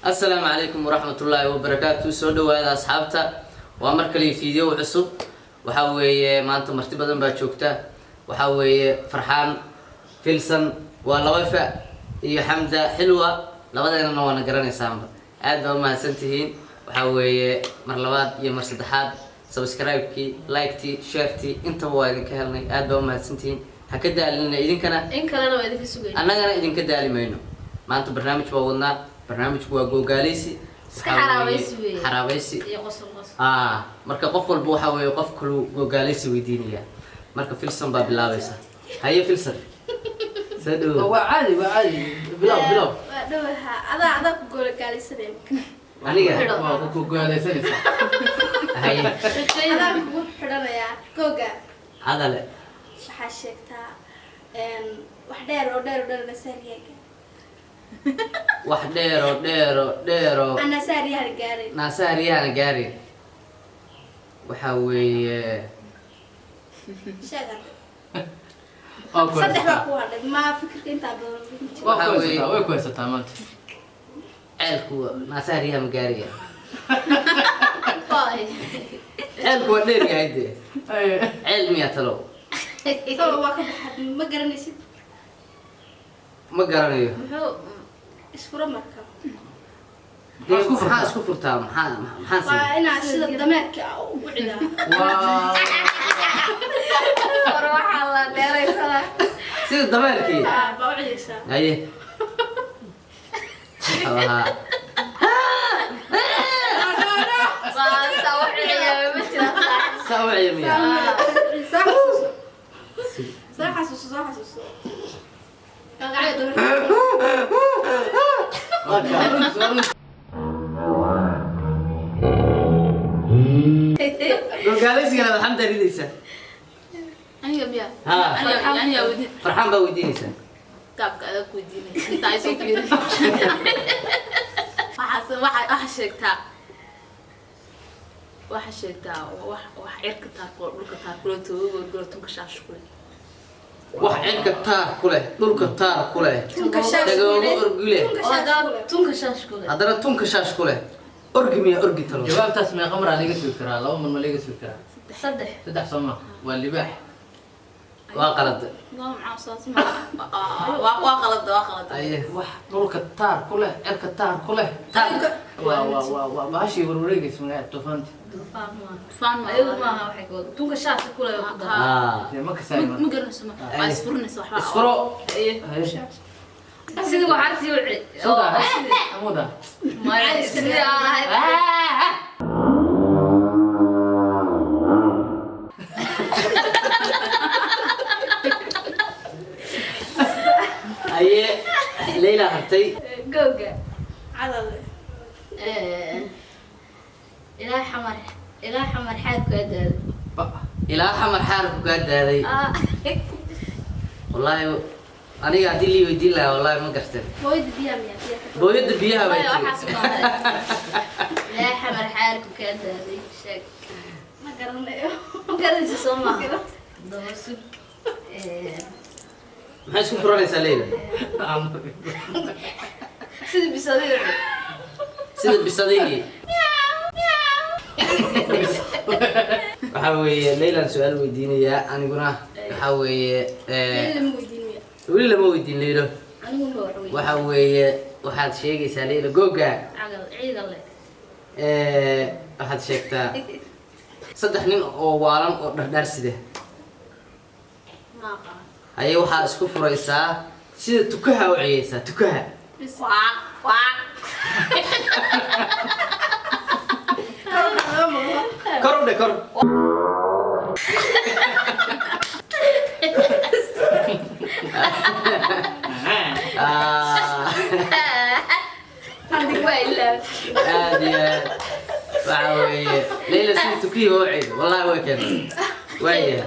السلام عليكم ورحمة الله وبركاته. سو دواada asxaabta waa mar kale video cusub. waxa weeye maanta marti badan baa joogta. waxa weeye Farxaan Filsan waa laba fa iyo Hamza Xilwa labadeena waana garanaysaanba. aad baa mahadsantihiin. waxa weeye mar labaad iyo mar saddexaad subscribe-ki, like-ti, share-ti inta waa idinka helnay. aad baa mahadsantihiin. ha ka daalina idinkana in kalena waa idinka sugay annagana idinka daalimayno. maanta barnaamij waa wadnaa. barnaamijku waa googaaleysi xaraabaysi iyo qosol marka qof walba waxa weeye qof kale googaaleysi weydiinaya. marka Filsan baa bilaabaysa. haye Filsan sadoo waa caadi bilow waa dhawaha adaa ku googaaleysanay aniga waa ku googaaleysanaysa haye adaa ku xidhanaya googa adale waxa sheegtaa wax dheer nasaariyaga wax dheero ana saariyaha gaaray nasaariyana gaari waxa weeye shagar oo saddex baa ku hadhay ma fikirka inta badan way ku haysataa maanta ceelku nasaariyaha magaariya bye ceelku waa dheer yahay de ceel miya talo waa ka baxad ma garanaysid ma garanayo muxuu isfuro marka maxaa isku furtaa maxaa waa inaa sida dameerka ugu cidaa waxaa la dheeraysanaa sida dameerkii baa u cidaysaa haye waxa saa u ciyaamiya soo xasuuso googaaleysiga alxamda ridaysa aniga miya aniga Farxaan baa weydiinaysa qaabka aad ku weydiinaysa inta ay soo fiirin waxa sheegtaa wax cirka taarko dhulka taarko toogo tunka shaash kule wax cirka taar ku leh dhulka taar ku leh dagoogo orgile tunka shaash kule haddana tunka shaash ku leh orgi miya orgi talo jawaabtaas meeqa mar laga sugi karaa laba mar ma laga sugi karaa saddex soo ma waa libaax waa qalad waa qalad aye wax dhulka taar ku leh cirka taar ku leh waa baashii warwareegaysa magaca tufaanti tunka shaash kule ma kasay ma garanayso ma isfurnayso waxba isfuro sida waxaad sii wixi amuda ma sida aan ahay aye Leila hartay googa cadal ilaa xamar xaadku aadaad ilaa xamar xaarku ka daaday wallahi aniga hadii lii weydiin lahaa wallahi ma garteen booyada biyaha bay ilaa xamar xaadku ka daaday sheeg ma garanayo garanaysa soo maaha doosu maxay isku furanaysaa Leila sida bisadii waxa weeye Leila su'aal weydiinaya aniguna waxa weeye weli lama weydiin Leila waxa weeye waxaad sheegaysaa Leila googa waxaad sheegtaa saddex nin oo waalan oo dhardhaar sida haye waxaa isku furaysaa sida tukaha u ciyaysaa tukaha kor u dhe kor aad iyo aad waxa weeye Leila sida tukihi u ciyo wallahi way keenay waaya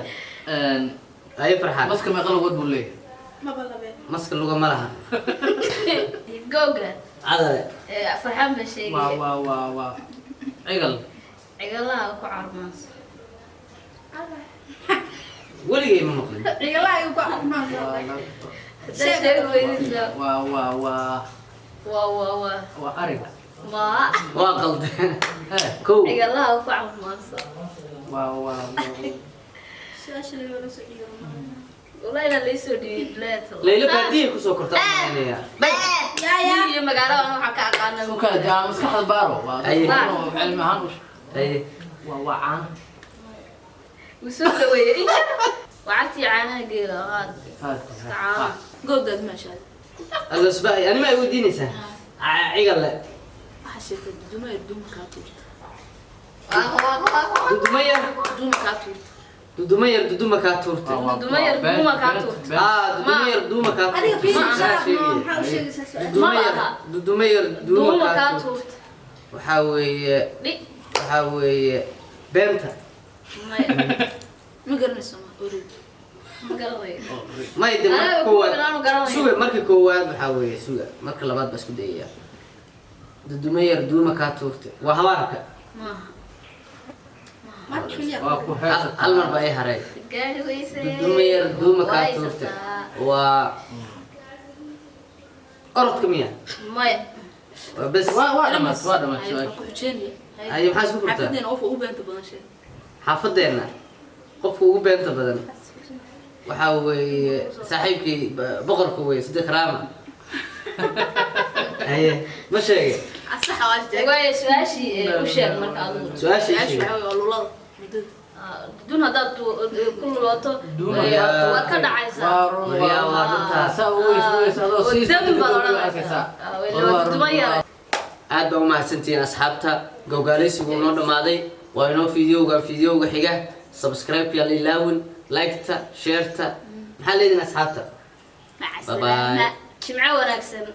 aye Farxaan maska meeqa lagood buu leeyahay maska luga ma laha googa cadale Farxaan ba sheegay waa cigal cigalaha ku carmaas weligay ma maqlin cigalaha ku carmaas sheeg weydii waa ariga ما waa qalde Hee. kow عقل الله وقع ماصة waa شاش اللي ولا سعيد والله لا ليس دي بلاد layla baadiye kusoo kortaa maanaya يا مقالة أنا حكى عقلنا u kala jaa maskaxda baaro waa Ay. cilmi ahaan ay waa caan وسوق ويا وعرفتي عنها قيلة هذا تعال قدد ما شاء alla subay ani ma ay weydiinaysaa cigal le حسيت الدمى يدوم كاتور dudumayar دوم كاتور dudumayar duduma kaa tuurtay Dumayar duuma kaa tuurtay. dudumayar duuma kaa أنا في tuurtay dudumayar دوم duuma kaa كاتور tuurtay waxaa weeye لي waxaa weeye beenta ما قرنا سما أريد ما قرنا may de marka Anaga koowaad kuwa aan garanay. suga marka koowaad waxaa weeye suga marka labaad baa isku dayaya dudumayar duuma kaa tuurtay waa habaarka ما waa ku heesata hal mar baa ii haray قال ويسي dudumayar duuma kaa tuurtay waa orodka miya ما waa bes waa dhamaad su'aasha haye maxaa isku furtaa حفظنا أوفو وبنت بنشة xaafadeenna qofka ugu beenta badan waxaa weeye saaxiibkii boqorka weeye Sadiq Rama haye ma sheegay الصحة واجد ويا سواشي وشيك مركا أقول su-aashii سواشي sheegay وحوي والله دون هذا كل الوقت وكذا عايزة aad baa u mahadsantihiin asxaabta gowgaaleysigu noo dhamaaday waa inoo fiidiyowga xiga subscribe ya la ilaawin like-ta share-ta maxaa leedin asxaabta مع Bye bye. السلامة جمعة ونكسن